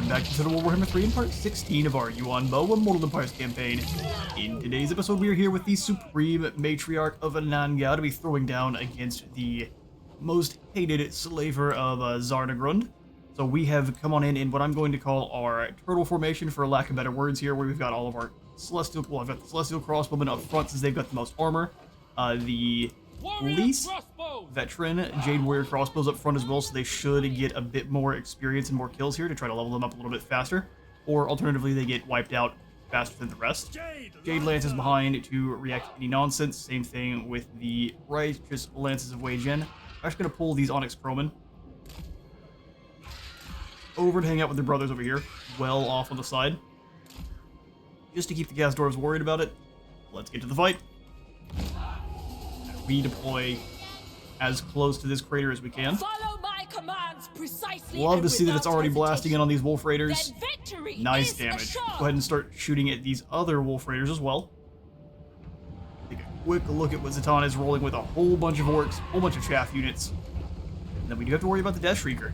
welcome back to Total Warhammer 3 in part 16 of our Yuan Bo Immortal Empires campaign. In today's episode, we are here with the Supreme Matriarch of Ananga to be throwing down against the most hated slaver of Zharr. So we have come on in what I'm going to call our turtle formation, for lack of better words here, where we've got all of our celestial, well, I've got the celestial crossbowmen up front since they've got the most armor. The least veteran Jade warrior crossbows up front as well, so they should get a bit more experience and more kills here to try to level them up a little bit faster. Or alternatively, they get wiped out faster than the rest. Jade lances behind to react to any nonsense. Same thing with the righteous lances of Wei Jin. I'm actually going to pull these Onyx Crowmen over to hang out with their brothers over here, well off on the side, just to keep the gas dwarves worried about it. Let's get to the fight. Redeploy as close to this crater as we can. Follow my commands precisely. Love to see that it's already blasting in on these wolf raiders. Nice damage. Go ahead and start shooting at these other wolf raiders as well. Take a quick look at what Zatan is rolling with: a whole bunch of orcs, a whole bunch of chaff units. And then we do have to worry about the Death Shrieker.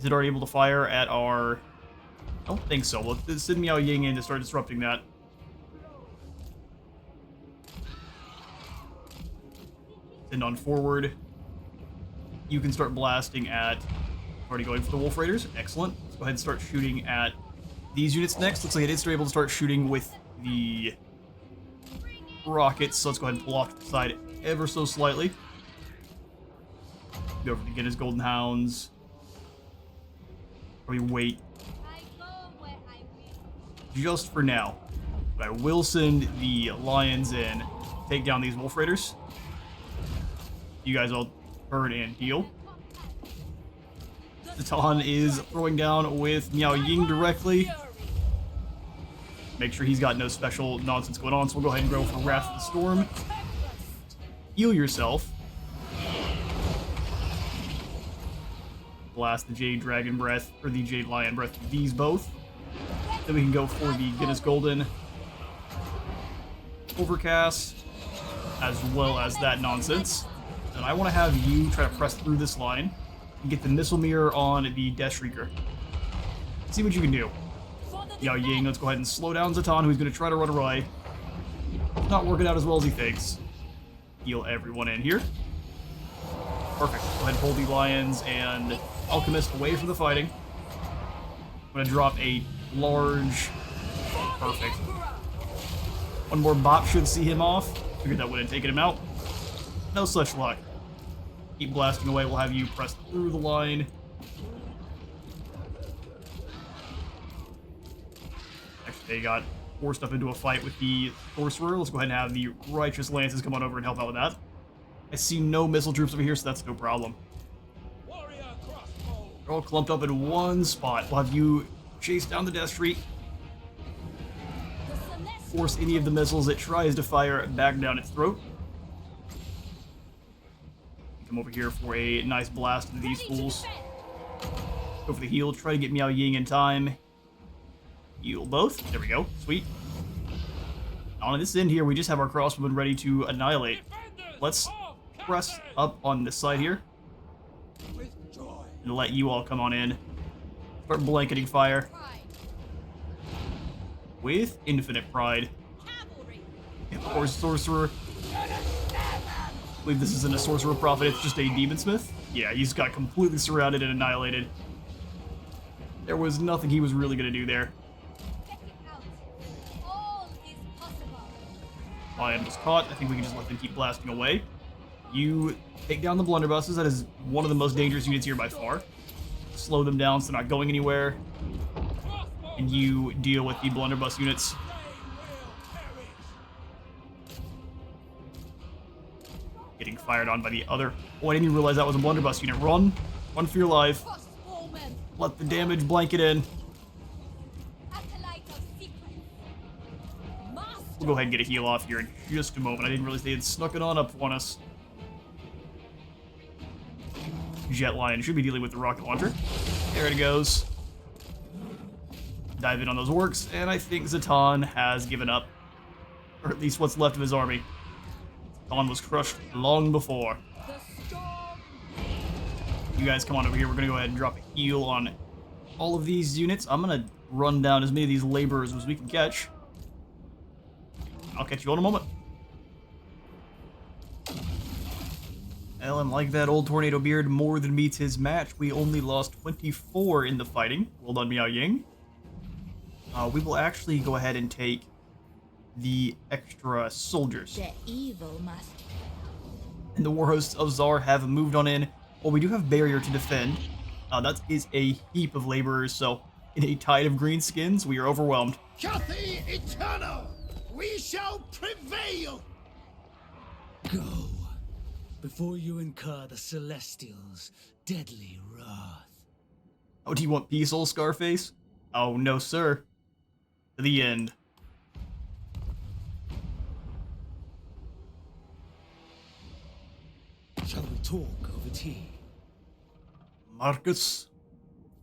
Is it already able to fire at our... I don't think so. Let's send Miao Ying in to start disrupting that. Send on forward. You can start blasting at... Already going for the Wolf Raiders. Excellent. Let's go ahead and start shooting at these units next. Looks like it is able to start shooting with the rockets. So let's go ahead and pull off to the side ever so slightly. Go over to get his Golden Hounds. Probably wait just for now. But I will send the Lions in, take down these Wolf Raiders. You guys all turn and heal. Zatan is throwing down with Miao Ying directly. Make sure he's got no special nonsense going on, so we'll go ahead and go for Wrath of the Storm. Heal yourself. Blast the Jade Dragon Breath, or the Jade Lion Breath, these both. Then we can go for the Guinness Golden Overcast, as well as that nonsense. And I want to have you try to press through this line and get the Missile Mirror on the Death Shrieker. See what you can do. Yao Ying, let's go ahead and slow down Zatan, who's going to try to run away. It's not working out as well as he thinks. Heal everyone in here. Perfect. Go ahead and hold the Lions and Alchemist away from the fighting. I'm going to drop a large... Perfect. One more bop should see him off. Figured that would have taken him out. No such luck. Keep blasting away. We'll have you press through the line. Actually, they got forced up into a fight with the Sorcerer. Let's go ahead and have the Righteous Lances come on over and help out with that. I see no missile troops over here, so that's no problem. They're all clumped up in one spot. We'll have you chase down the Death Streak. Force any of the missiles it tries to fire back down its throat. Come over here for a nice blast into these fools. Go for the heal. Try to get Miao Ying in time. Heal both. There we go. Sweet. On this end here, we just have our crossbowmen ready to annihilate. Let's press up on this side here and let you all come on in. Start blanketing fire with infinite pride. And of course, Sorcerer. I believe this isn't a Sorcerer Prophet, it's just a Demon Smith. Yeah, he's got completely surrounded and annihilated. There was nothing he was really going to do there. Lion was caught. I think we can just let them keep blasting away. You take down the blunderbusses. That is one of the most dangerous units here by far. Slow them down so they're not going anywhere. And you deal with the blunderbuss units. Getting fired on by the other... Oh, I didn't even realize that was a blunderbuss unit. Run. Run for your life. Let the damage blanket in. We'll go ahead and get a heal off here in just a moment. I didn't realize they had snuck it up on us. Jet Lion should be dealing with the rocket launcher. There it goes. Dive in on those orcs, and I think Zatan has given up. Or at least what's left of his army. Zatan was crushed long before. You guys come on over here. We're going to go ahead and drop a heal on all of these units. I'm gonna run down as many of these laborers as we can catch. I'll catch you in a moment. Well, and like that old Tornado Beard more than meets his match, we only lost 24 in the fighting. Well done, Miao Ying. We will actually go ahead and take the extra soldiers. The evil must. And the war hosts of Zharr have moved on in. Well, we do have barrier to defend. That is a heap of laborers, so in a tide of green skins, we are overwhelmed. Cathay Eternal, we shall prevail! Go, before you incur the Celestials' deadly wrath. Oh, do you want peace, old Scarface? Oh, no, sir. To the end. Shall we talk over tea? Marcus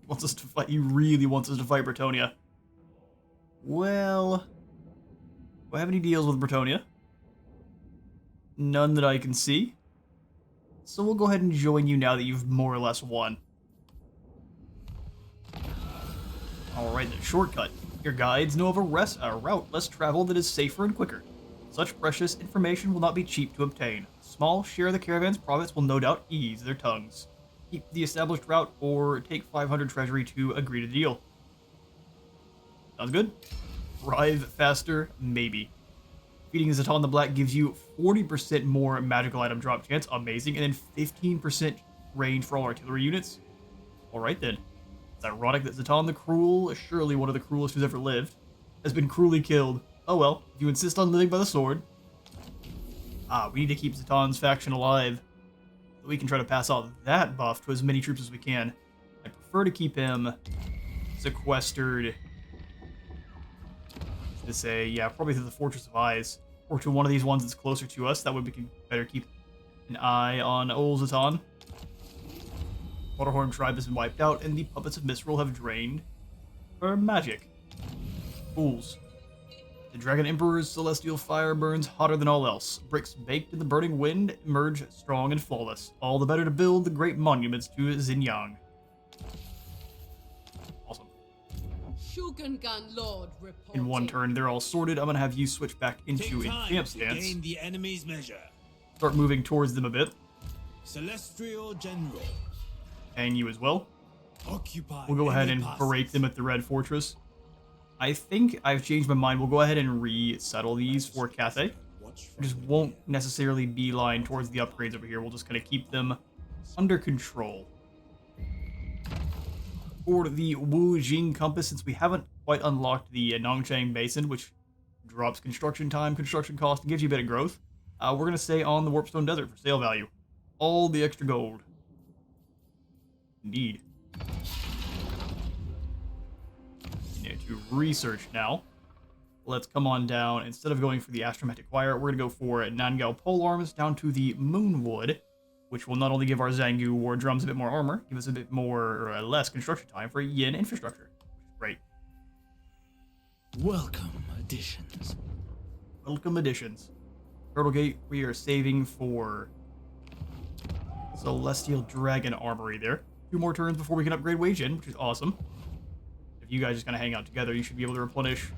wants us to fight. He really wants us to fight Bretonia. Well, do I have any deals with Bretonia? None that I can see. So we'll go ahead and join you now that you've more or less won. Alright, then, shortcut. Your guides know of a route less traveled that is safer and quicker. Such precious information will not be cheap to obtain. A small share of the caravan's profits will no doubt ease their tongues. Keep the established route or take 500 treasury to agree to the deal. Sounds good? Arrive faster? Maybe. Feeding Zatan the Black gives you 40% more magical item drop chance. Amazing. And then 15% range for all artillery units. Alright then. It's ironic that Zatan the Cruel, surely one of the cruelest who's ever lived, has been cruelly killed. Oh well, if you insist on living by the sword. We need to keep Zatan's faction alive. So we can try to pass out that buff to as many troops as we can. I prefer to keep him sequestered. To say, yeah, probably to the Fortress of Eyes, or to one of these ones that's closer to us. That way we can better keep an eye on old Zatan. Waterhorn tribe has been wiped out, and the puppets of Misrule have drained her magic. Fools. The Dragon Emperor's celestial fire burns hotter than all else. Bricks baked in the burning wind emerge strong and flawless. All the better to build the great monuments to Xinjiang. Awesome. Shugengan Lord reporting. In one turn, they're all sorted. I'm gonna have you switch back into Take a time camp to stance. gain the enemy's measure. Start moving towards them a bit. Celestial General. And you as well. Occupy. We'll go ahead any and break passes. them at the Red Fortress. I think I've changed my mind. We'll go ahead and resettle these for Cathay. We just won't necessarily beeline towards the upgrades over here. We'll just kind of keep them under control. For the Wu Jing Compass, since we haven't quite unlocked the Nongchang Basin, which drops construction time, construction cost, and gives you a bit of growth, we're going to stay on the Warpstone Desert for sale value. All the extra gold. Indeed. To research now. Let's come on down. Instead of going for the Astromatic Wire, we're going to go for Nangao Pole Arms down to the Moonwood, which will not only give our Zangu War Drums a bit more armor, give us a bit more, or less construction time for Yin infrastructure. Great. Welcome additions. Welcome additions. Turtle Gate, we are saving for Celestial Dragon Armory there. 2 more turns before we can upgrade Wage In, which is awesome. If you guys just kind of hang out together, you should be able to replenish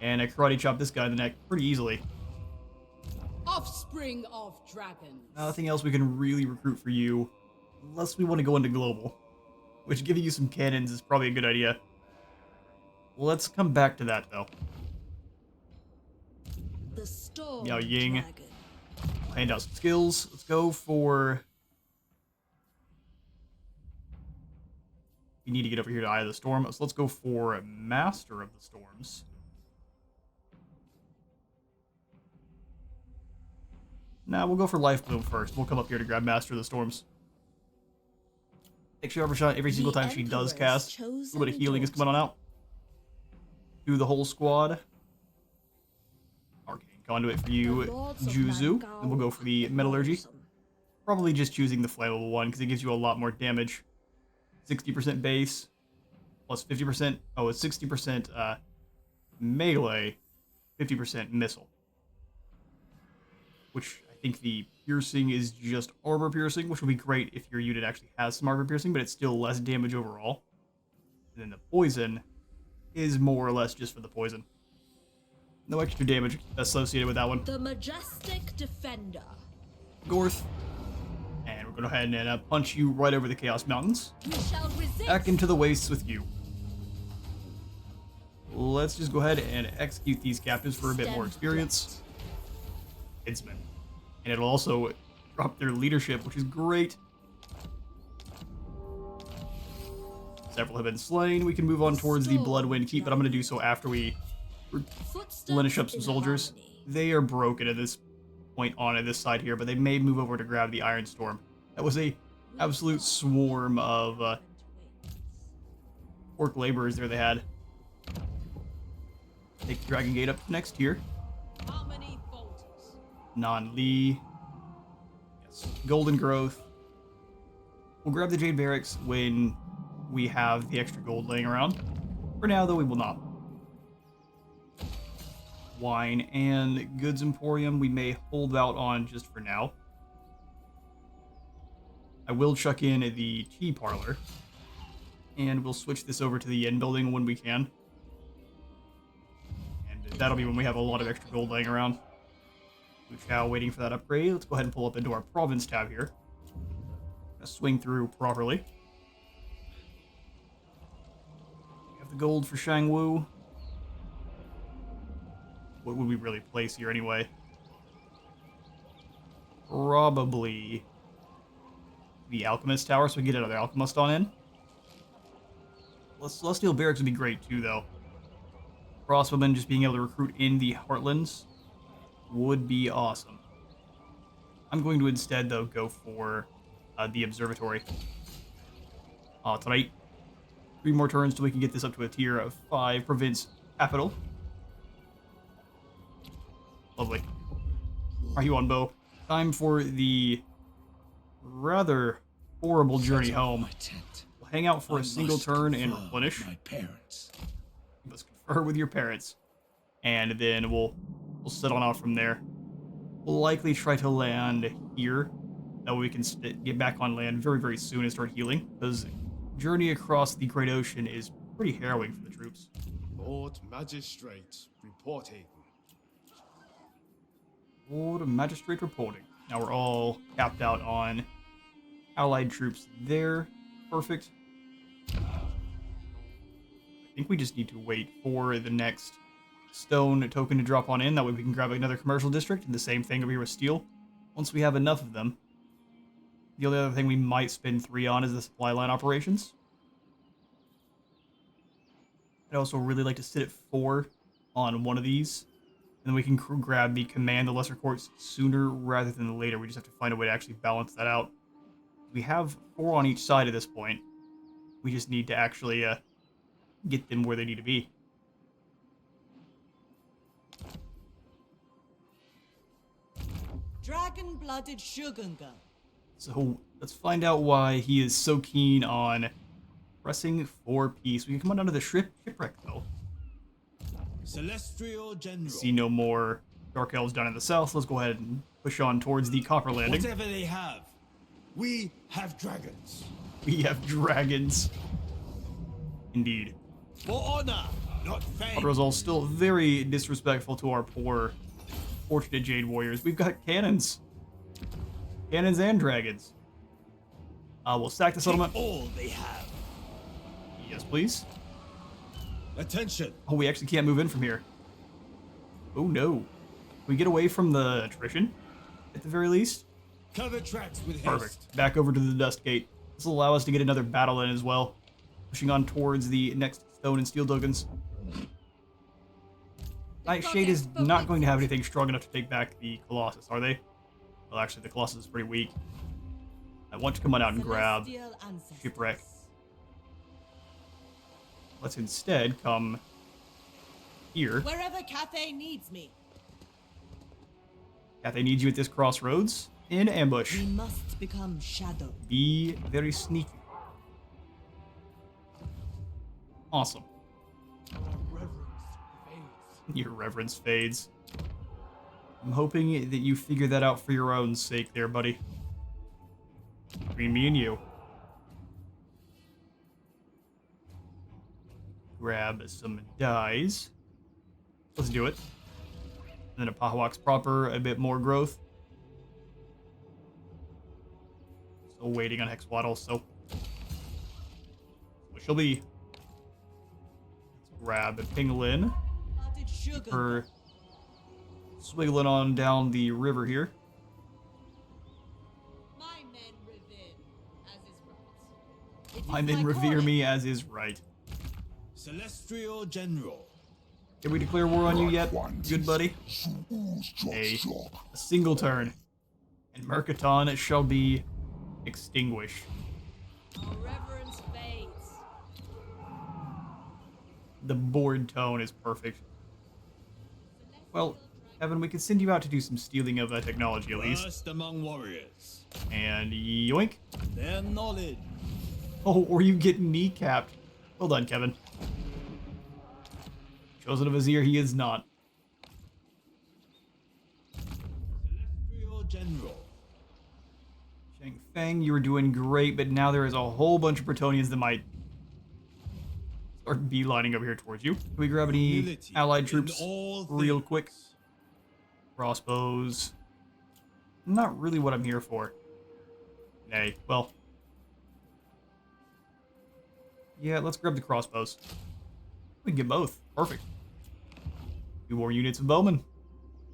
and karate chop this guy in the neck pretty easily. Offspring of dragons. Nothing else we can really recruit for you, unless we want to go into global, which giving you some cannons is probably a good idea. Let's come back to that though. The storm Miao Ying. dragon. Hand out some skills. Let's go for... We need to get over here to Eye of the Storm, so let's go for Master of the Storms. Nah, we'll go for Life Bloom first. We'll come up here to grab Master of the Storms. Take Sharper Shot every single time she does cast. A little bit of healing is coming on out. Do the whole squad. Arcane Conduit for you, Juzu. Then we'll go for the Metallurgy. Probably just choosing the flammable one because it gives you a lot more damage. 60% base, plus 50%, oh, it's 60% melee, 50% missile. Which I think the piercing is just armor piercing, which would be great if your unit actually has some armor piercing, but it's still less damage overall. And then the poison is more or less just for the poison. No extra damage associated with that one. The majestic defender. Gorth. And we're going to go ahead and punch you right over the Chaos Mountains. We shall resist. Back into the wastes with you. Let's just go ahead and execute these captives for a bit more experience. Headsman. And it'll also drop their leadership, which is great. Several have been slain. We can move on towards the Bloodwind Keep, but I'm going to do so after we replenish up some soldiers. They are broken at this point on this side here, but they may move over to grab the Iron Storm. That was a absolute swarm of orc laborers there they had. Take Dragon Gate up next here. Non-Lee. Yes. Golden Growth. We'll grab the Jade Barracks when we have the extra gold laying around. For now, though, we will not. Wine and Goods Emporium we may hold out on just for now. I will chuck in the Tea Parlor. And we'll switch this over to the Inn building when we can. And that'll be when we have a lot of extra gold laying around. Wu Chao waiting for that upgrade. Let's go ahead and pull up into our province tab here. Swing through properly. We have the gold for Shangwu. What would we really place here anyway? Probably the Alchemist Tower, so we can get another Alchemist on in. Celestial Barracks would be great too, though. Crossbowmen just being able to recruit in the Heartlands would be awesome. I'm going to instead, though, go for the Observatory. Tonight, 3 more turns till we can get this up to a tier of 5 province capital. Lovely. Are you on, Bo? Time for the rather horrible journey home. We'll hang out for a single turn and replenish. My parents. You must confer with your parents. And then we'll set on out from there. We'll likely try to land here. That way we can get back on land very, very soon and start healing. Because journey across the Great Ocean is pretty harrowing for the troops. Lord Magistrate reporting. Lord Magistrate reporting. Now we're all capped out on allied troops there. Perfect. I think we just need to wait for the next stone token to drop on in. That way we can grab another commercial district. And the same thing over here with steel. Once we have enough of them. The only other thing we might spend 3 on is the supply line operations. I'd also really like to sit at 4 on one of these. And then we can grab the command the lesser courts sooner rather than later. We just have to find a way to actually balance that out. We have 4 on each side at this point. We just need to actually get them where they need to be. Dragon-blooded Shogunga. So let's find out why he is so keen on pressing for peace. We can come on down to the shipwreck, though. Celestial General. See no more Dark Elves down in the south. Let's go ahead and push on towards the Copper Landing. Whatever they have, we have dragons. We have dragons. Indeed. For honor, not fame. All still very disrespectful to our poor, fortunate Jade warriors. We've got cannons. Cannons and dragons. We'll sack the settlement. All they have. Yes, please. Attention. Oh, we actually can't move in from here. Oh, no. Can we get away from the attrition, at the very least? Cover tracks with haste. Perfect. Back over to the Dust Gate. This will allow us to get another battle in as well. Pushing on towards the next stone and steel tokens. Nightshade is not going to have anything strong enough to take back the Colossus, are they? Well, actually, the Colossus is pretty weak. I want to come on out and grab Shipwreck. Let's instead come here. Wherever Cathay needs me. Cathay needs you at this crossroads. In ambush. We must become shadow. Be very sneaky. Awesome. Your reverence fades. I'm hoping that you figure that out for your own sake there, buddy. Between me and you. grab some dyes. Let's do it. And then a Pahawak's proper, a bit more growth. Still waiting on Hexwaddle, so she'll be. Let's grab a Pinglin. Blooded sugar Her swiggling on down the river here. My men revere as is right. It is My men revere calling. me as is right. Celestial General. Did we declare war on you yet, good buddy? A single turn, and Mercaton shall be extinguished. Our reverence fades. The board tone is perfect. Well, Kevin, we could send you out to do some stealing of technology at least. First among warriors. And yoink. Their knowledge. Oh, or you get kneecapped. Well done, Kevin. Chosen a Vizier, he is not. Celestial General. Shang Feng, you were doing great, but now there is a whole bunch of Bretonians that might start beelining over here towards you. Can we grab any Humility allied in troops all real things. quick? Crossbows. Not really what I'm here for. Nay, well. Yeah, let's grab the crossbows. We can get both. Perfect. 2 more units of bowmen.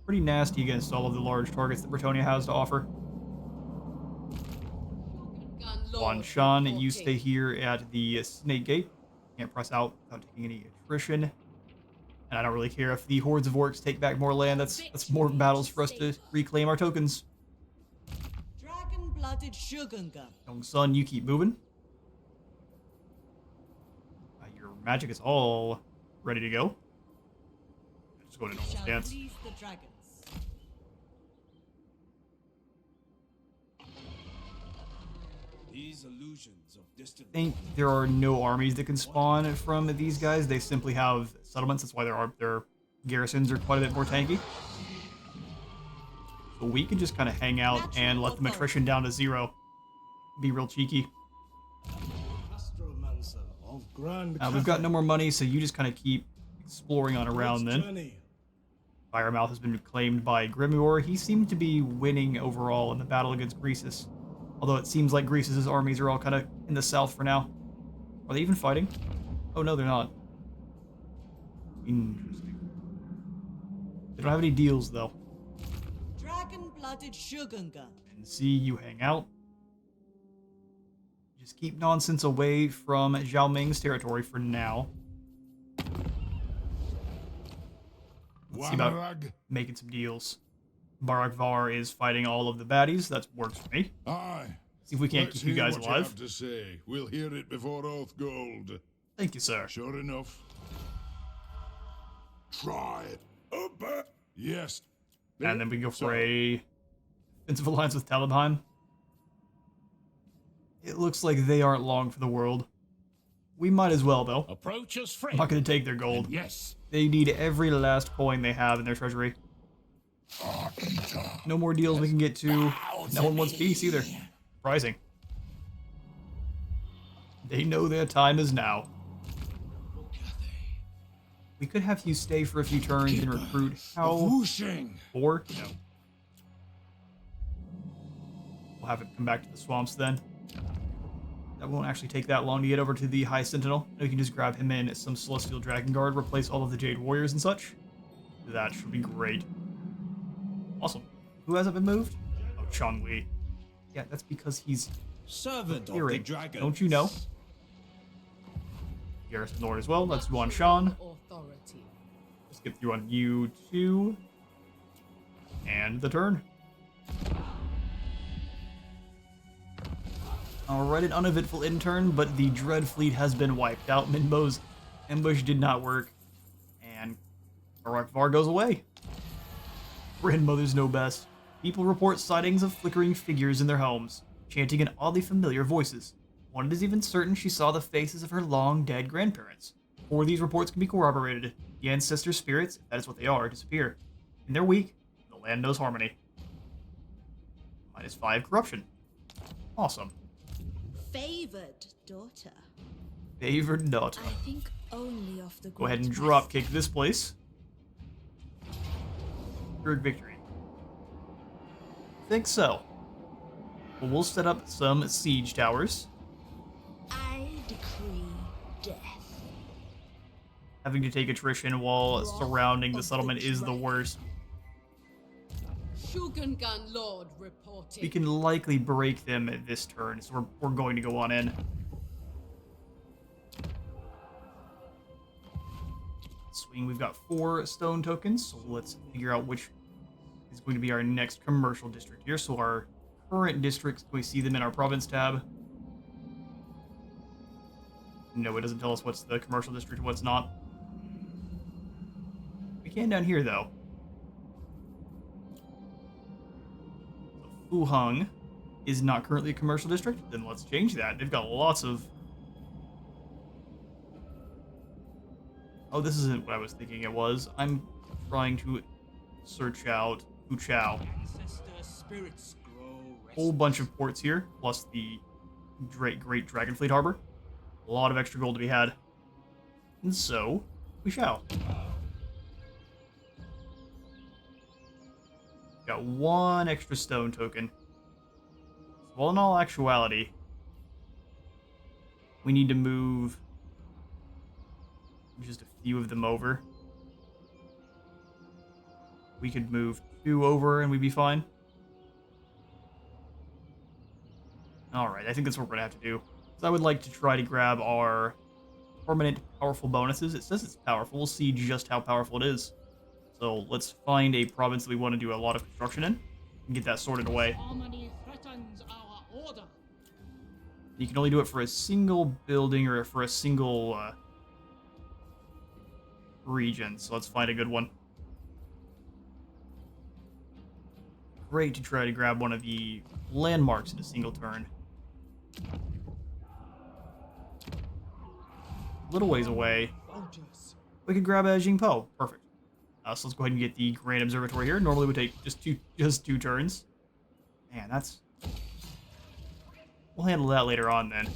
Pretty nasty against all of the large targets that Bretonia has to offer. Wan Shan, you stay here at the Snake Gate. Can't press out without taking any attrition. And I don't really care if the hordes of orcs take back more land. That's more battles for us to reclaim our tokens. Dragon-blooded Shogunga. Young Sun, you keep moving. Your magic is all ready to go. Just go to normal Shall stance. please the dragons. These illusions of distant. I think there are no armies that can spawn from these guys. They simply have settlements. That's why their garrisons are quite a bit more tanky. So we can just kind of hang out and let them attrition down to 0. Be real cheeky. Astromancer of Grand. We've got no more money, so you just kind of keep exploring on around then. Journey. Firemouth has been claimed by Grimoire. He seemed to be winning overall in the battle against Greasus. Although it seems like Greasus' armies are all kind of in the south for now. Are they even fighting? Oh no, they're not. Interesting. They don't have any deals though. Dragon-blooded Shogunga. And see, you hang out. Just keep nonsense away from Zhao Ming's territory for now. Let's see about Wamarag. making some deals. Barak Var is fighting all of the baddies. That works for me. Aye. See if we can't Let's keep you hear guys what alive. have to say. We'll hear it before Oath Gold. Thank you, sir. Sure enough. Try it. Yes. And then we go for So, a defensive alliance with Talabheim. It looks like they aren't long for the world. We might as well, though. Approach us, I'm friend. not going to take their gold. Yes. They need every last coin they have in their treasury. No more deals we can get to. No one wants peace either. Surprising. They know their time is now. We could have you stay for a few turns and recruit how? Whooshing. 4? No. We'll have it come back to the swamps then. That won't actually take that long to get over to the High Sentinel. We can just grab him in some Celestial Dragon Guard, replace all of the Jade Warriors and such. That should be great. Awesome. Who hasn't been moved? Oh, Chongli. Yeah, that's because he's Servant of the hearing. dragon. Don't you know? Garrison Lord as well. That's Yuan Shan. Authority. Let's get through on you two. And the turn. Alright, an uneventful intern, but the Dread Fleet has been wiped out. Minbo's ambush did not work. And Barak Var goes away. Grandmothers know best. People report sightings of flickering figures in their homes, chanting in oddly familiar voices. One is even certain she saw the faces of her long-dead grandparents. 4 of these reports can be corroborated. The ancestor spirits, if that is what they are, disappear. And they're weak. The land knows harmony. -5 corruption. Awesome. Favored daughter. Favored daughter. I think Only of the Go ahead and great drop master. kick this place. Third victory. Think so. Well, we'll set up some siege towers. I decree death. Having to take attrition while surrounding the of settlement the is the dragon. worst. Shugengan Lord reporting. We can likely break them at this turn, so we're going to go on in. Swing, we've got 4 stone tokens, so let's figure out which is going to be our next commercial district here. So our current districts, we see them in our province tab. No, it doesn't tell us what's the commercial district and what's not. We can down here, though. So Fuheng is not currently a commercial district. Then let's change that. They've got lots of... Oh, this isn't what I was thinking it was. I'm trying to search out Fuchao. Whole bunch of ports here, plus the Great Dragonfleet Harbor. A lot of extra gold to be had. And so, we shall. Got 1 extra stone token. Well, in all actuality, we need to move just a few of them over. We could move 2 over and we'd be fine. Alright, I think that's what we're going to have to do. So I would like to try to grab our permanent powerful bonuses. It says it's powerful. We'll see just how powerful it is. So let's find a province that we want to do a lot of construction in and get that sorted away. Harmony threatens our order. You can only do it for a single building or for a single region. So let's find a good one. Great to try to grab one of the landmarks in a single turn. A little ways away. We could grab a Jingpo. Perfect. So let's go ahead and get the Grand Observatory here. Normally we take just two turns. Man, that's... We'll handle that later on then.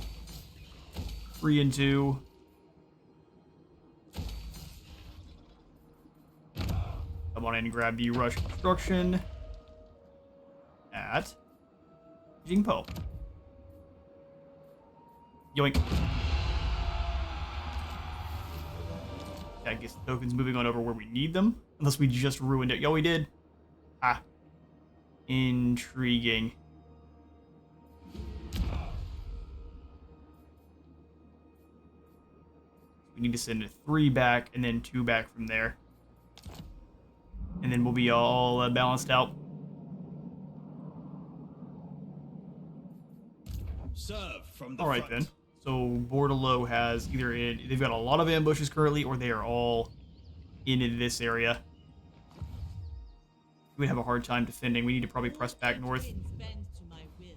3 and 2. Come on in and grab the rush construction at Jingpo. Yoink. I guess the token's moving on over where we need them. Unless we just ruined it. Yo, we did. Ah. Intriguing. We need to send 3 back and then 2 back from there. And then we'll be all balanced out. Serve from the Alright front. then. So Bordalo has either they've got a lot of ambushes currently, or they are all in this area. We would have a hard time defending. We need to probably press back north. Winds bend to my will.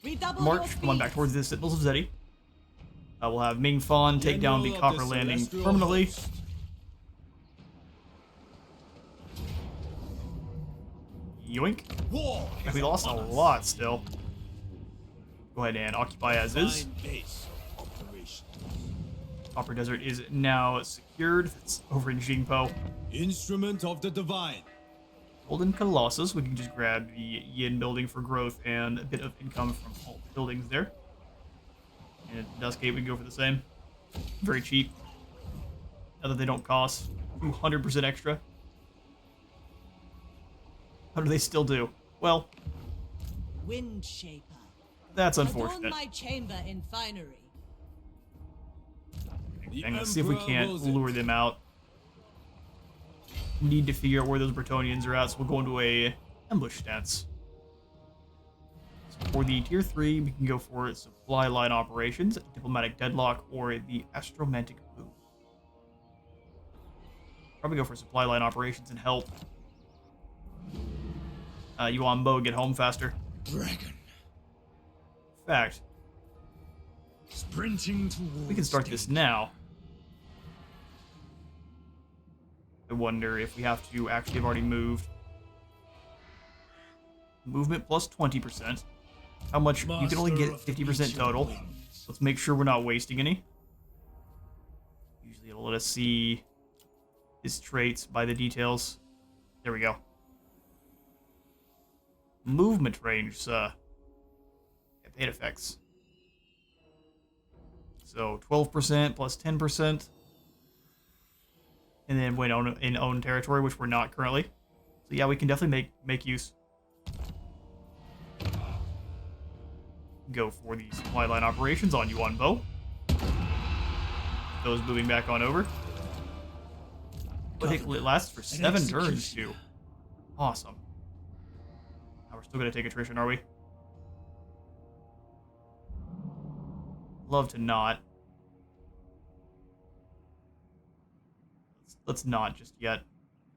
Redouble March, your come on back speed. towards the Sentinels of Zeti. We'll have Ming Fan take down the General of Copper the Landing Celestial permanently. Host. Yoink. War And is we lost a upon us. lot still. Go ahead and occupy as is. Fine base of operations. Copper Desert is now secured. It's over in Jingpo. Instrument of the divine. Golden Colossus, we can just grab the Yin building for growth and a bit of income from all the buildings there. And Duskgate, we can go for the same. Very cheap. Now that they don't cost 200% extra. How do they still do? Well, Wind shaper. that's Adorn unfortunate. my chamber in finery. And let's see if we Emperor can't wills it. lure them out. Need to figure out where those Bretonnians are at, so we'll go into a ambush stance. So for the tier 3, we can go for supply line operations, diplomatic deadlock, or the astromantic boom. Probably go for supply line operations and help Yuan Bo get home faster. Dragon, In fact, sprinting towards. we can start this now. I wonder if we have to actually have already moved. Movement plus 20%. How much? You can only get 50% total. Let's make sure we're not wasting any. It'll let us see his traits by the details. There we go. Movement range, paid effects. So 12% plus 10%. And then when in own territory, which we're not currently. So yeah, we can definitely make use. Go for the supply line operations on Yuan Bo. Those moving back on over. But it lasts for 7 turns too. Awesome. Now we're still gonna take attrition, are we? Love to not. Let's not just yet.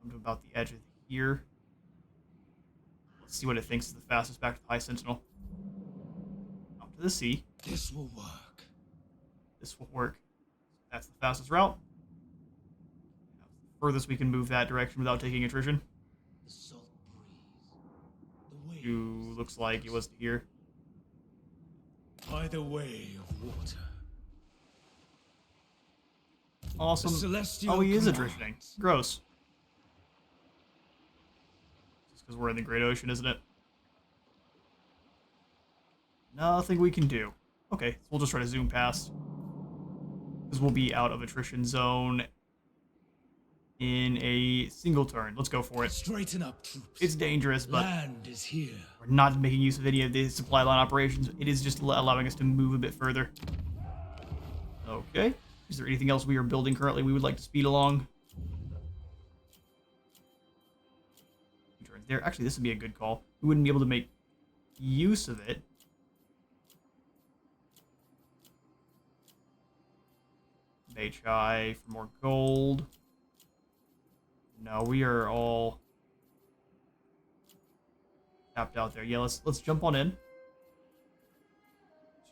Come to about the edge of here. Let's see what it thinks is the fastest back to the High Sentinel. Out to the sea. This will work. This will work. That's the fastest route. That's the furthest we can move that direction without taking attrition. The salt breeze. The Who waves. looks like it was here. By the way of water. Awesome. The celestial Oh, he is commands. attritioning. Gross. Just because we're in the Great Ocean, isn't it? Nothing we can do. Okay, so we'll just try to zoom past. Because we'll be out of attrition zone in a single turn. Let's go for it. Straighten up, troops. It's dangerous, but Land is here. we're not making use of any of the supply line operations. It is just allowing us to move a bit further. Okay. Is there anything else we are building currently we would like to speed along? There, actually, this would be a good call. We wouldn't be able to make use of it. Chai for more gold. No, we are all tapped out there. Yeah, let's jump on in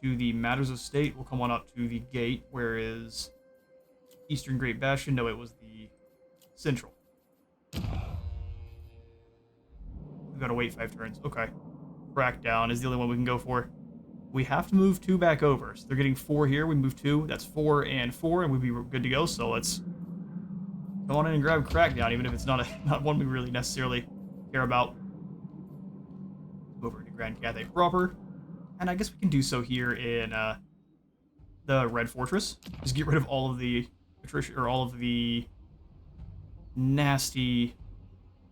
to the Matters of State. We'll come on up to the gate. Where is Eastern Great Bastion? No, it was the Central. We've got to wait 5 turns. Okay. Crackdown is the only one we can go for. We have to move 2 back over. So they're getting 4 here. We move 2. That's 4 and 4, and we'd be good to go. So let's come on in and grab Crackdown, even if it's not one we really necessarily care about. Over to Grand Cathay proper. And I guess we can do so here in the Red Fortress. Just get rid of all of the attrition, or all of the nasty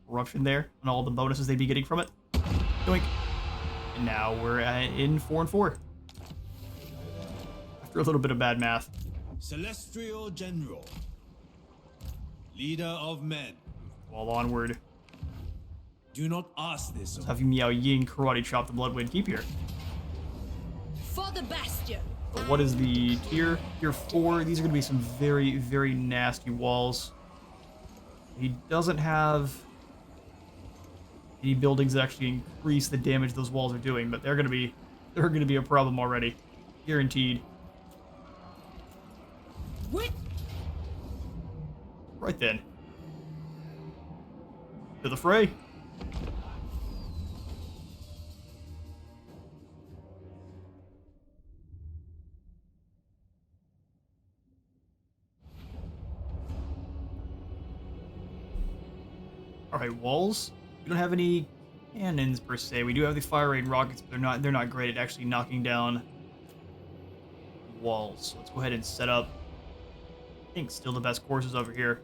corruption there, and all the bonuses they'd be getting from it. Doink. And now we're in 4 and 4. After a little bit of bad math. Celestial General. Leader of men. While onward. Do not ask this of Have you Miao Ying karate chop the Bloodwind Keep here. For the Bastion. So what is the tier? Tier 4. These are going to be some very, very nasty walls. He doesn't have any buildings that actually increase the damage those walls are doing, but they're going to be a problem already. Guaranteed. What? Right then. To the fray. Alright, walls. We don't have any cannons per se. We do have the fire rain rockets, but they're not great at actually knocking down walls. So let's go ahead and set up. I think still the best courses over here.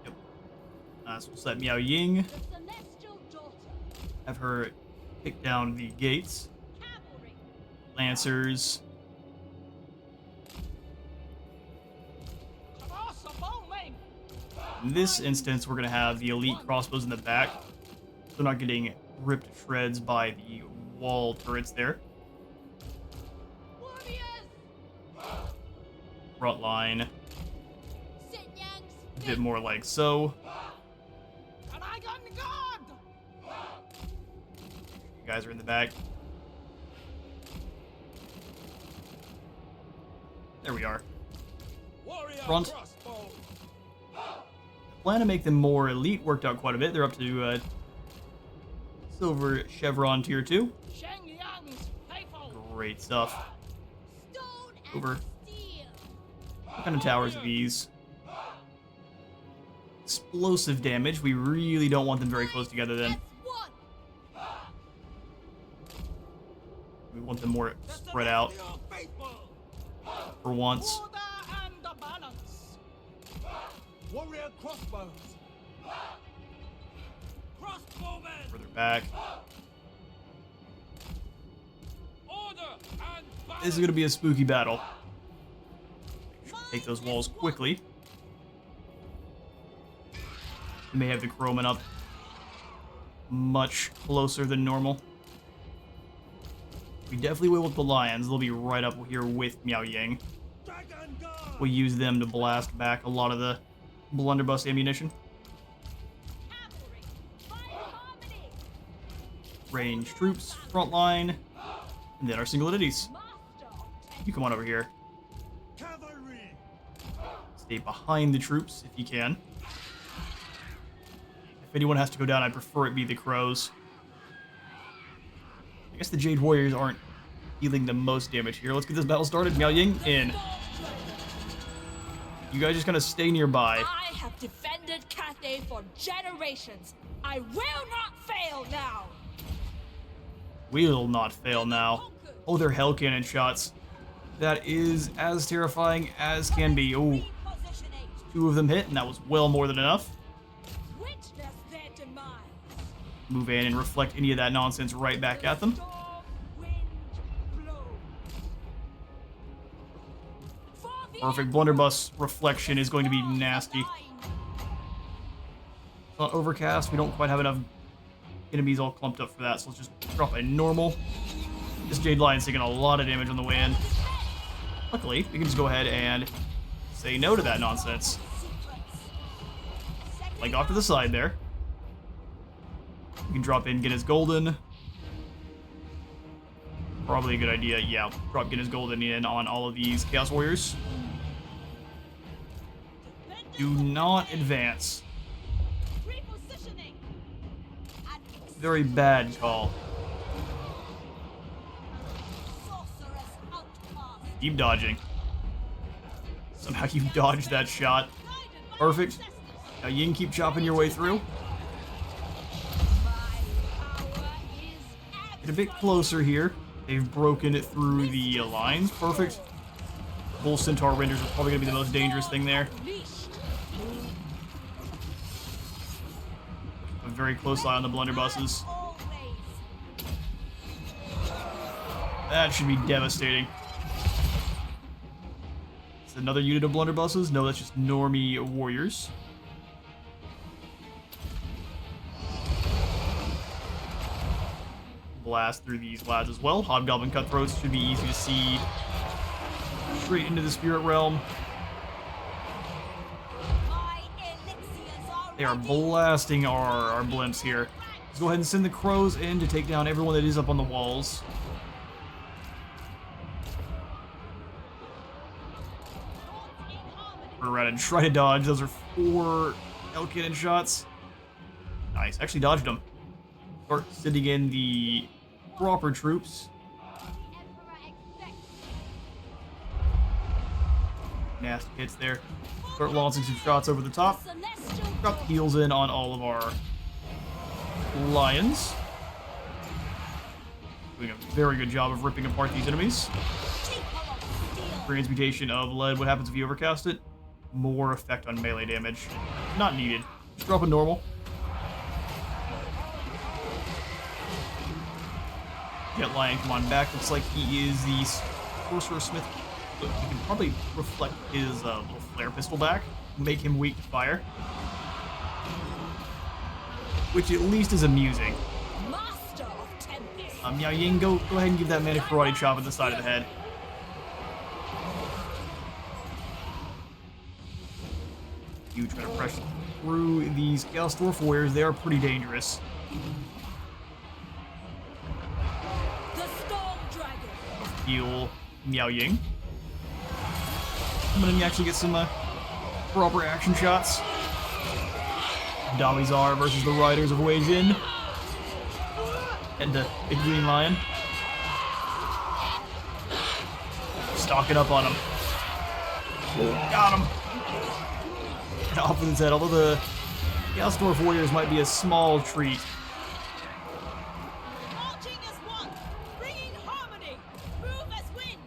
Yep. So we'll set Miao Ying. Celestial Daughter. Have her kick down the gates. Cavalry. Lancers. In this instance, we're going to have the elite crossbows in the back. So not getting ripped to shreds by the wall turrets there. Warriors. Front line, Sit Yangs. a bit more like so. And I got the guard! You guys are in the back. There we are. warrior Front. crossbow. Plan to make them more elite worked out quite a bit. They're up to Silver Chevron Tier 2. Sheng Yang's faithful! Great stuff. Stone and Over. steel. What kind of towers are these? Explosive damage. We really don't want them very close together then. One. We want them more spread out for once. Order and the balance. Warrior crossbows. Crossbowmen. Further back. Order and balance. This is going to be a spooky battle. Take those walls quickly. We may have the Chroman up much closer than normal. We definitely will with the lions. They'll be right up here with Miao Ying. Dragon guard. We'll use them to blast back a lot of the blunderbuss ammunition. Cavalry. Fire harmony. Range troops, front line, and then our single entities. Master. You come on over here. Cavalry. Stay behind the troops if you can. If anyone has to go down, I prefer it be the crows. I guess the Jade Warriors aren't dealing the most damage here. Let's get this battle started. Miao Ying, in. You guys just gonna stay nearby. I have defended Cathay for generations. I will not fail now. Will not fail now. Oh, they're Hell Cannon shots. That is as terrifying as can be. Oh, Repositioning. 2 of them hit, and that was well more than enough. Witness their demise. Move in and reflect any of that nonsense right back at them. Storm, wind, blow. For the Perfect. Blunderbuss reflection is going to be nasty. It's not overcast. We don't quite have enough enemies all clumped up for that, so let's just drop a normal. This Jade Lion's taking a lot of damage on the way in. Luckily, we can just go ahead and say no to that nonsense. Like off to the side there. We can drop in, get his golden. Probably a good idea. Yeah, get his golden in on all of these Chaos Warriors. Do not advance. Repositioning. Very bad call. Sorceress outcast. Keep dodging. Somehow you dodged that shot. Perfect. Now you can keep chopping your way through. Get a bit closer here. They've broken it through the lines. Perfect. Bull Centaur Renders are probably going to be the most dangerous thing there. A very close eye on the blunderbusses. That should be devastating. Is it another unit of blunderbusses? No, that's just normie warriors. Blast through these lads as well. Hobgoblin Cutthroats should be easy to see straight into the Spirit Realm. They are blasting our blimps here. Let's go ahead and send the crows in to take down everyone that is up on the walls. Turn around and try to dodge. Those are 4 Hell Cannon shots. Nice. Actually dodged them. Start sending in the proper troops. Nasty hits there. Start launching some shots over the top. Drop the heals in on all of our lions. Doing a very good job of ripping apart these enemies. Transmutation of lead. What happens if you overcast it? More effect on melee damage. Not needed. Just drop a normal. Jet Lion, come on back. Looks like he is the Sorcerer Smith. We can probably reflect his little flare pistol back. Make him weak to fire. Which at least is amusing. Master of Tempest. Miao Ying, go ahead and give that man a karate chop at the side of the head. You try to press through these Chaos Dwarf Warriors. They are pretty dangerous. The Storm Dragon. Heal Miao Ying. I'm gonna actually get some proper action shots. Zharr versus the Riders of Wei Jin. And the Big Green Lion. stocking up on him. Got him. And off with his head, although the Chaos Dwarf Warriors might be a small treat. Marching as one, bringing harmony. Move as wind.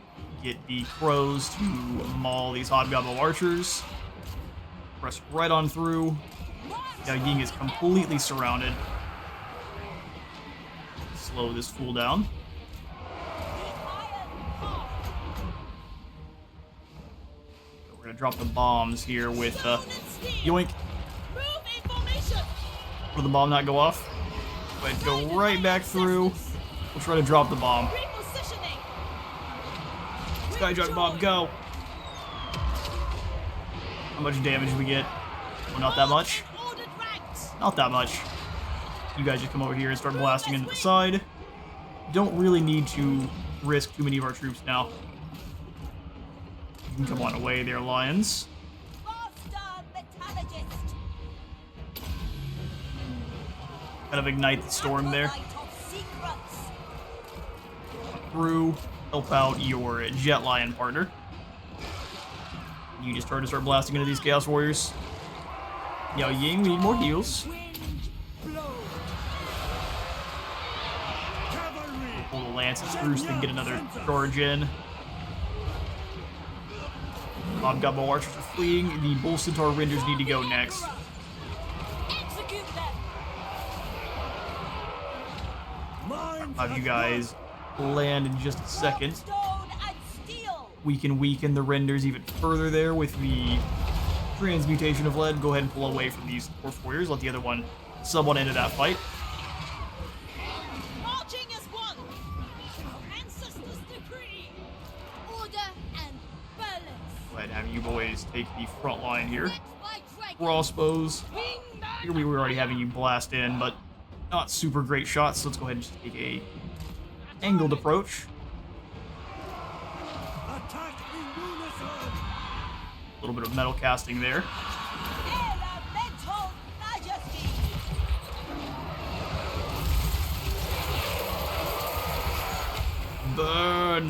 Get the crows to maul these Hobgoblin archers. Press right on through. Now Ying is completely surrounded. Slow this fool down. We're gonna drop the bombs here with yoink. Move in formation. Will the bomb not go off? Go ahead, go right back through. We'll try to drop the bomb. Repositioning. Skyjack bomb, go. How much damage do we get? Well, not that much. Ordered ranks. Not that much. You guys just come over here and start blasting into the side. Don't really need to risk too many of our troops now. You can come on away there, Lions. Faster, metallurgist. Kind of ignite the storm there. Acolyte of secrets. Through, help out your Jet Lion partner. You just start blasting into these Chaos Warriors. Yo, Ying, we need more heals. Pull the Lances through so they can get another charge in. Hobgoblin archers are fleeing. The Bull Centaur Renders need to go next. Execute them. I'll have you guys land in just a second. Stone and steel. We can weaken the Renders even further there with the transmutation of lead. Go ahead and pull away from these Dwarf Warriors. Let the other one sub on into that fight. Marching as one. Ancestors decree. Order and balance. Go ahead and have you boys take the front line here. Let my dragon Crossbows. wing back. Here we were already having you blast in, but not super great shots, so let's go ahead and just take a angled approach. Attack in unison! A little bit of metal casting there. Elemental majesty. Burn!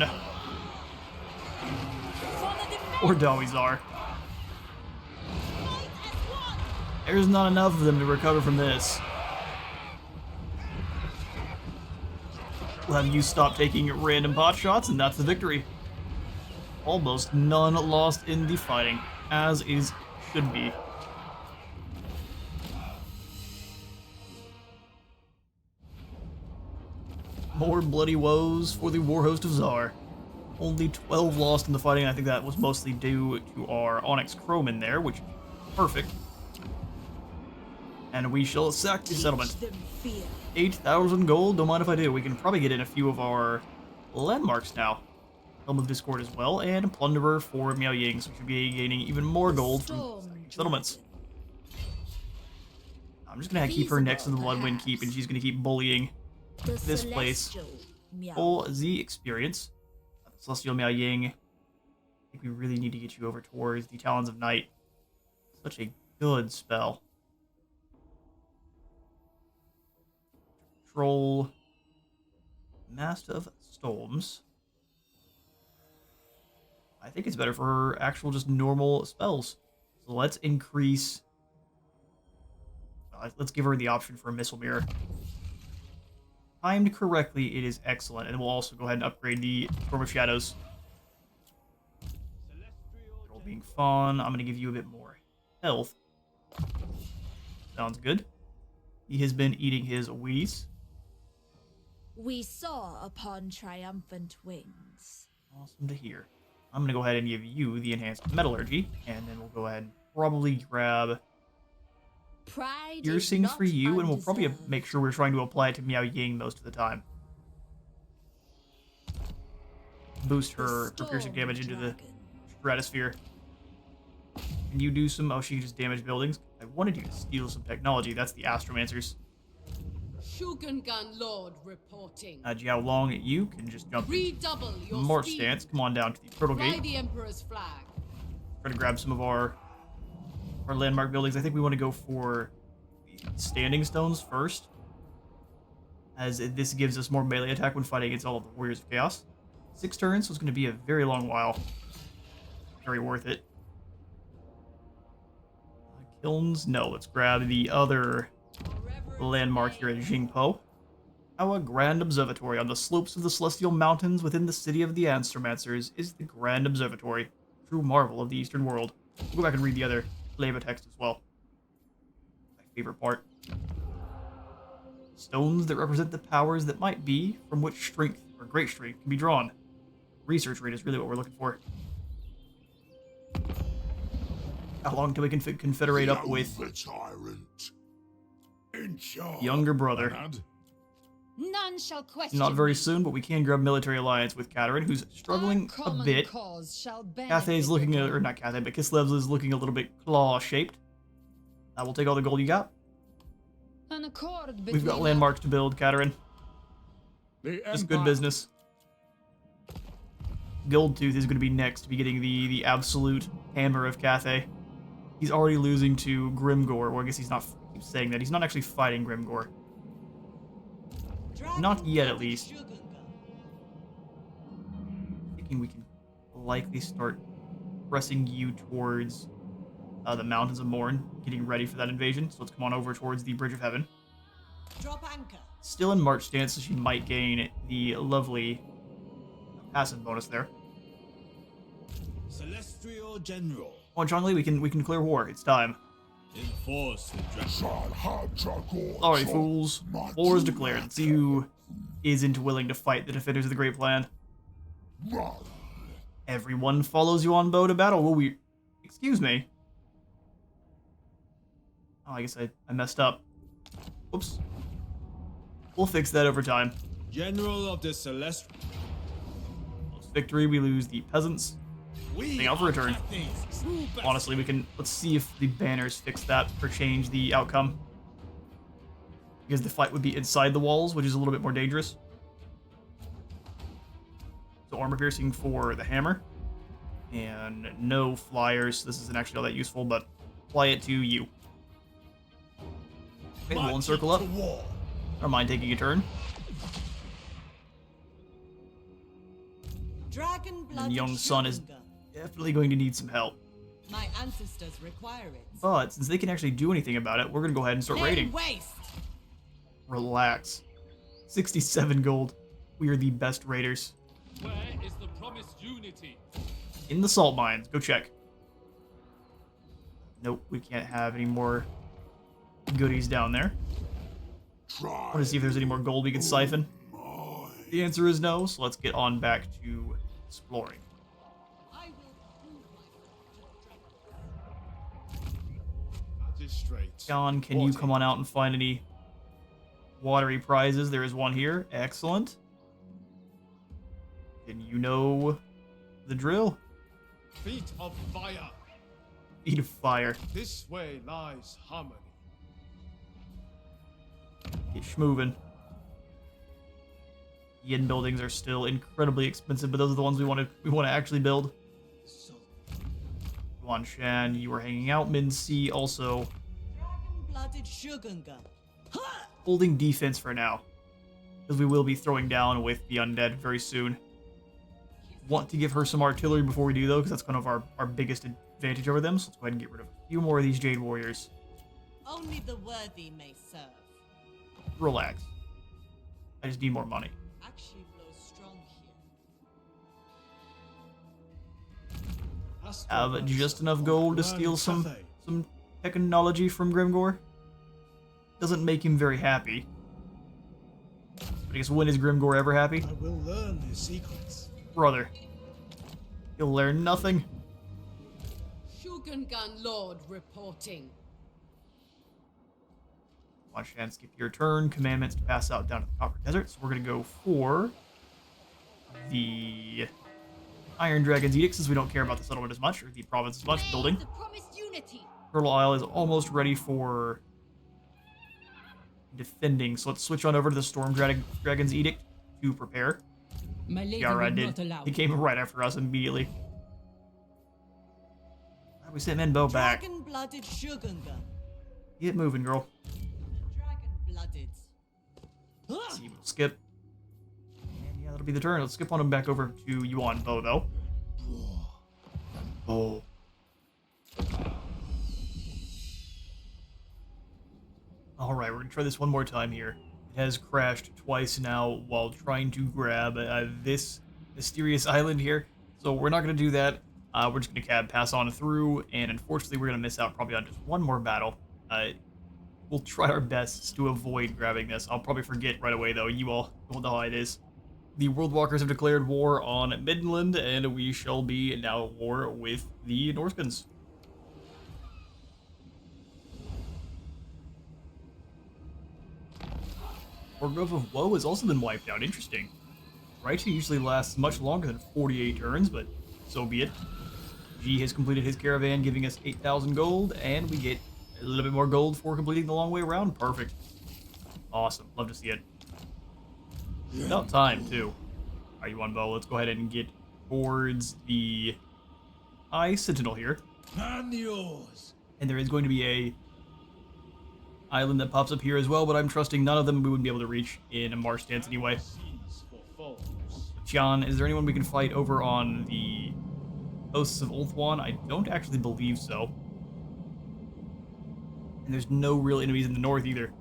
For the defense. Or Zharr. Fight as one. There's not enough of them to recover from this. We'll have you stop taking random pot shots, and that's the victory. Almost none lost in the fighting, as is should be. More bloody woes for the war host of Zharr. Only 12 lost in the fighting. I think that was mostly due to our Onyx Crowman there, which is perfect. And we shall sack the settlement. 8,000 gold, don't mind if I do. We can probably get in a few of our landmarks now. Helm of Discord as well, and Plunderer for Miao Ying, so we should be gaining even more gold from settlements. I'm just gonna keep her next to the Bloodwind Keep, and she's gonna keep bullying this place. Full Z experience. Celestial Miao Ying. I think we really need to get you over towards the Talons of Night. Such a good spell. Control Master of Storms. I think it's better for her actual just normal spells. So let's increase. Let's give her the option for a Missile Mirror. Timed correctly, it is excellent. And we'll also go ahead and upgrade the Storm of Shadows. All being fun. I'm going to give you a bit more health. Sounds good. He has been eating his Wheaties. We saw upon triumphant wings. Awesome to hear. I'm going to go ahead and give you the enhanced metallurgy, and then we'll go ahead and probably grab Pride piercing is for you, and we'll probably undeserved. make sure we're trying to apply it to Miao Ying most of the time. Boost her piercing damage into the stratosphere. Can you do some... Oh, she just damaged buildings. I wanted you to steal some technology. That's the Astromancers. Shugengan Lord reporting. Jiao Long, you can just jump in Redouble your March speed. stance. Come on down to the Turtle Fly Gate. the Emperor's flag. Try to grab some of our landmark buildings. I think we want to go for the Standing Stones first, as this gives us more melee attack when fighting against all of the Warriors of Chaos. 6 turns, so it's going to be a very long while. Very worth it. Kilns? No, let's grab the other landmark here at Jingpo. Our Grand Observatory on the slopes of the Celestial Mountains within the city of the Answermancers is the Grand Observatory, true marvel of the Eastern world. We'll go back and read the other flavor text as well. My favorite part. Stones that represent the powers that might be, from which strength, or great strength, can be drawn. Research rate is really what we're looking for. How long till we can confederate up with tyrant. younger brother? Lad, None shall question Not very me. soon, but we can grab military alliance with Katerin, who's struggling Our a common bit. cause shall Cathay's benefit looking, it. or not Cathay, but Kislev's is looking a little bit claw-shaped. We'll take all the gold you got. An accord We've got between landmarks to build, Katerin. the Just good Empire- business. Goldtooth is going to be next to be getting the absolute hammer of Cathay. He's already losing to Grimgor, well, I guess he's not keeps saying that. He's not actually fighting Grimgor. Not yet, at least. Thinking we can likely start pressing you towards the Mountains of Morn, getting ready for that invasion. So let's come on over towards the Bridge of Heaven. Drop anchor. Still in March stance, so she might gain the lovely passive bonus there. Celestial General. Come on, Zhongli, we can clear war. It's time. Enforce the dragon. Alright, fools. War is declared. Let's see who isn't willing to fight the defenders of the Great Plan. Everyone follows Yuan Bo to battle. Will we... Excuse me. Oh, I guess I messed up. Whoops. We'll fix that over time. General of the Celestial. Lost victory, we lose the peasants. Hang out for a turn. Honestly, let's see if the banners fix that or change the outcome. Because the fight would be inside the walls, which is a little bit more dangerous. So armor piercing for the hammer. And no flyers. This isn't actually all that useful, but apply it to you. Okay, we'll encircle up. Don't mind taking a turn. Dragon And blood. young son is definitely going to need some help. My ancestors require it. But since they can actually do anything about it, we're going to go ahead and start Lay raiding. waste. Relax. 67 gold. We are the best raiders. Where is the promised unity? In the salt mines. Go check. Nope, we can't have any more goodies down there. I want to see if there's any more gold we can siphon. The answer is no, so let's get on back to exploring. I will prove myself. Magistrate. John, can you come on out and find any watery prizes? There is one here. Excellent. Then you know the drill. Feet of fire. Feet of fire. This way lies harmony. Get schmovin'. Yin buildings are still incredibly expensive, but those are the ones we want to actually build. Yuan Shan, you are hanging out. Min Si also Blooded Shugunga. holding defense for now, because we will be throwing down with the undead very soon. Want to give her some artillery before we do, though, because that's kind of our biggest advantage over them. So let's go ahead and get rid of a few more of these Jade warriors. Only the worthy may serve. Relax. I just need more money. Actually blows strong here. Have just enough gold to steal some technology from Grimgor. Doesn't make him very happy. But I guess when is Grimgor ever happy? I will learn his secrets. Brother. You'll learn nothing. Shugungan Lord reporting. One chance, skip your turn. Commandments to pass out down to the Copper Desert. So we're going to go for the Iron Dragon's Edict, since we don't care about the settlement as much, or the province as much. Building. The promised unity. Turtle Isle is almost ready for defending. So let's switch on over to the Storm Dragon's Edict to prepare. My lady Yara will did. not allow. He came right after us immediately. We sent Menbo back. Dragon blooded Shugunga. Get moving, girl. Dragon blooded. See, we'll skip. And yeah, that'll be the turn. Let's skip on him back over to Yuan Bo, though. Oh. Alright, we're going to try this one more time here. It has crashed twice now while trying to grab this mysterious island here. So we're not going to do that. We're just going to pass on through, and unfortunately we're going to miss out probably on just one more battle. We'll try our best to avoid grabbing this. I'll probably forget right away, though. You all know how it is. The World Walkers have declared war on Midland, and we shall be now at war with the Norskins. Grove of Woe has also been wiped out. Interesting. Right, usually lasts much longer than 48 turns, but so be it. G has completed his caravan, giving us 8,000 gold, and we get a little bit more gold for completing the long way around. Perfect. Awesome. Love to see it. About time, too. Alright, Yuan Bo, let's go ahead and get towards the Eye Sentinel here. And yours. And there is going to be a island that pops up here as well, but I'm trusting none of them we wouldn't be able to reach in a march stance anyway. John, is there anyone we can fight over on the coasts of Ulthuan? I don't actually believe so. And there's no real enemies in the north either.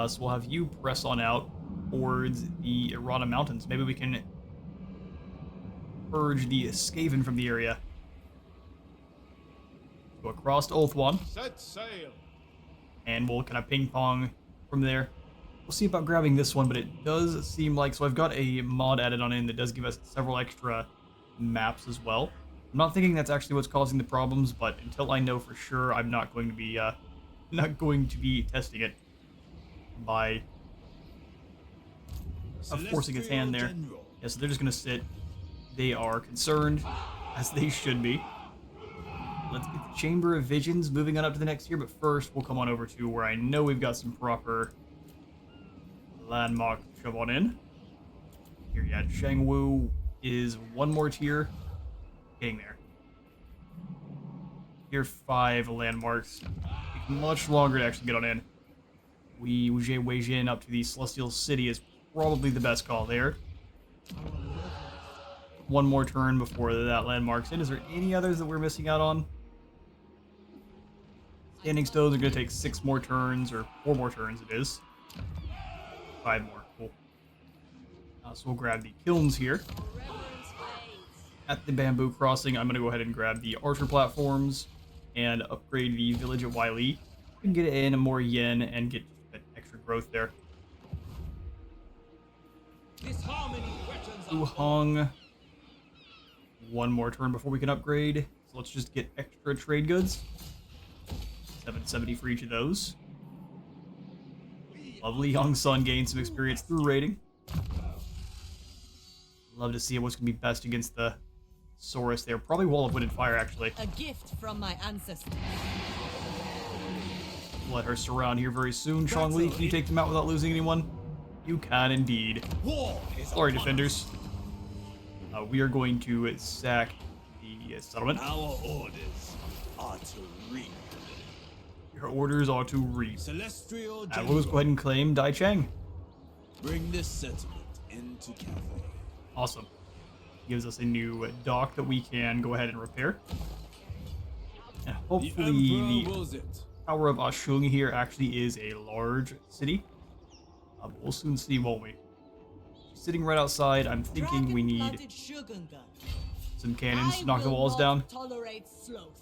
So we'll have you press on out towards the Irana Mountains. Maybe we can purge the Skaven from the area. Go across to Ulthuan. Set sail. And we'll kind of ping-pong from there. We'll see about grabbing this one, but it does seem like... So I've got a mod added on in that does give us several extra maps as well. I'm not thinking that's actually what's causing the problems, but until I know for sure, I'm not going to be testing it by forcing its hand there. Yeah, so they're just going to sit. They are concerned, as they should be. Let's get the Chamber of Visions moving on up to the next tier, but first we'll come on over to where I know we've got some proper landmark to shove on in. Here, yeah, Shangwu is one more tier. Getting there. Tier 5 landmarks. Take much longer to actually get on in. Wujie Weijin up to the Celestial City is probably the best call there. One more turn before that landmark's in. Is there any others that we're missing out on? Standing Stones are going to take 6 more turns, or 4 more turns it is. 5 more, cool. So we'll grab the kilns here. At the Bamboo Crossing, I'm going to go ahead and grab the Archer platforms and upgrade the village at Wylie. We can get in more yen and get extra growth there. Wuhong. One more turn before we can upgrade. So let's just get extra trade goods. 770 for each of those. Lovely. Young Sun gained some experience through raiding. Love to see what's going to be best against the Saurus there. Probably Wall of Wind and Fire, actually. A gift from my ancestors. Let her surround here very soon. Chongli, can you take them out without losing anyone? You can indeed. Sorry, defenders. We are going to sack the settlement. Our orders are to reap. Your orders are to reap. Celestial And we'll just go ahead and claim Dai Chang. Bring this settlement into Cathay. Awesome. Gives us a new dock that we can go ahead and repair. And hopefully the Tower of Ashung here actually is a large city. But we'll soon see, won't we? Sitting right outside, I'm thinking we need some cannons to knock the walls down. Tolerate sloth.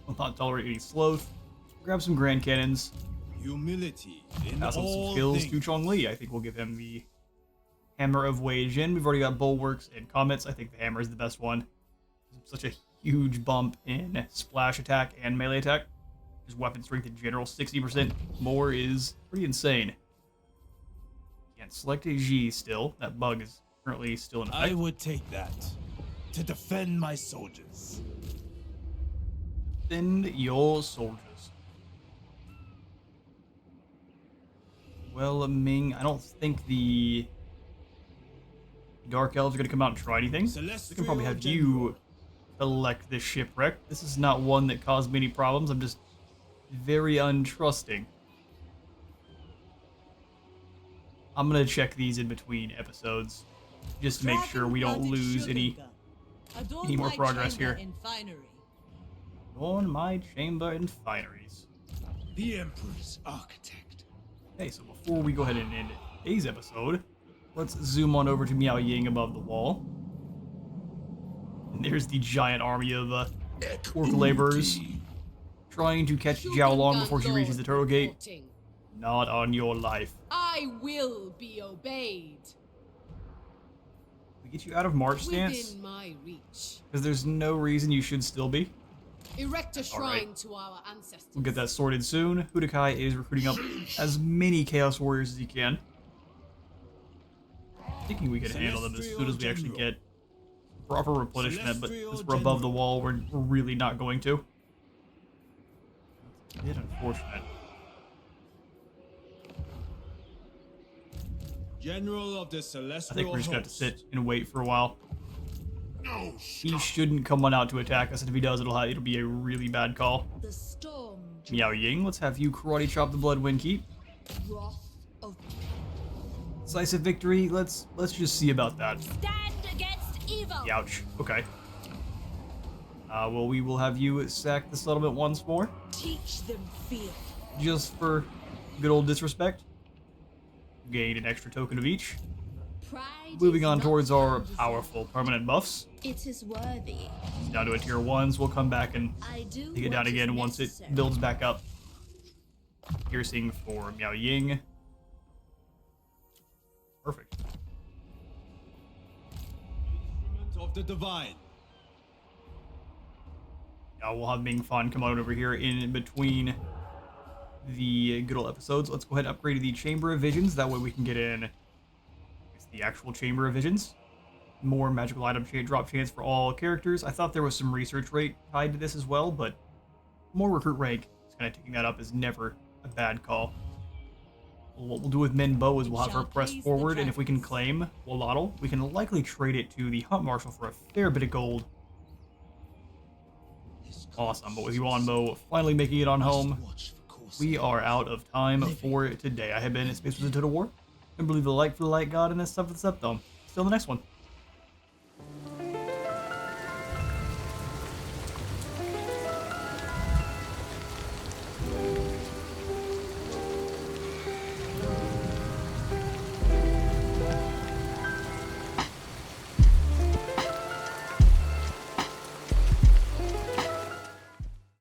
Will not tolerate any sloth. Grab some grand cannons. Humility in Pass on some all skills things. to Chongli. I think we'll give him the Hammer of Wei Jin. We've already got bulwarks and comets. I think the hammer is the best one. Such a huge bump in splash attack and melee attack. His weapon strength in general, 60% more is pretty insane. Can't select a G still. That bug is currently still in effect. I would take that to defend my soldiers. Defend your soldiers. Well, Ming, I don't think the Dark Elves are going to come out and try anything. We can probably have you elect this shipwreck. This is not one that caused me any problems. I'm just very untrusting. I'm going to check these in between episodes. just to make sure we don't lose any more progress here. In finery. On my chamber and fineries. The Emperor's architect. Okay, so before we go ahead and end today's episode, let's zoom on over to Miao Ying above the wall. And there's the giant army of orc laborers trying to catch Zhao Long before she reaches the turtle gate. Not on your life. I will be obeyed. We get you out of march stance Within my reach. because there's no reason you should still be. Erect a shrine right. to our ancestors. We'll get that sorted soon. Hudakai is recruiting up as many Chaos Warriors as he can. Thinking we can handle them as soon as we actually get proper replenishment, but since we're above the wall, we're really not going to. It's a bit unfortunate. General of the I Celestial think we're just gonna have to sit and wait for a while. No He shouldn't come on out to attack us, and if he does, it'll be a really bad call. The storm Miao Ying, let's have you karate chop the Bloodwind Keep. wrath of Decisive victory. Let's just see about that. stand against evil. Ouch. Okay. Well, we will have you sack the settlement once more, Teach them fear. just for good old disrespect. Gain an extra token of each. Pride Moving is on not towards our undeserved. powerful permanent buffs. It is worthy. Down to a tier 1, so we'll come back and I do take it down what is again once it necessary. builds back up. Piercing for Miao Ying. Perfect. Instrument of the Divine. Now we'll have Ming Fan come on over here in between the good old episodes. Let's go ahead and upgrade to the Chamber of Visions. That way we can get in the actual Chamber of Visions. More magical item drop chance for all characters. I thought there was some research rate tied to this as well, but more recruit rank, just kind of taking that up is never a bad call. What we'll do with Min Bo is we'll have her press forward, and if we can claim Wolotl, we can likely trade it to the Hunt Marshal for a fair bit of gold. Awesome, but with Yuan Bo finally making it on home, we are out of time for today. I have been Space Wizard Total War. And believe the like for the light god and this stuff for the septome. Still the next one.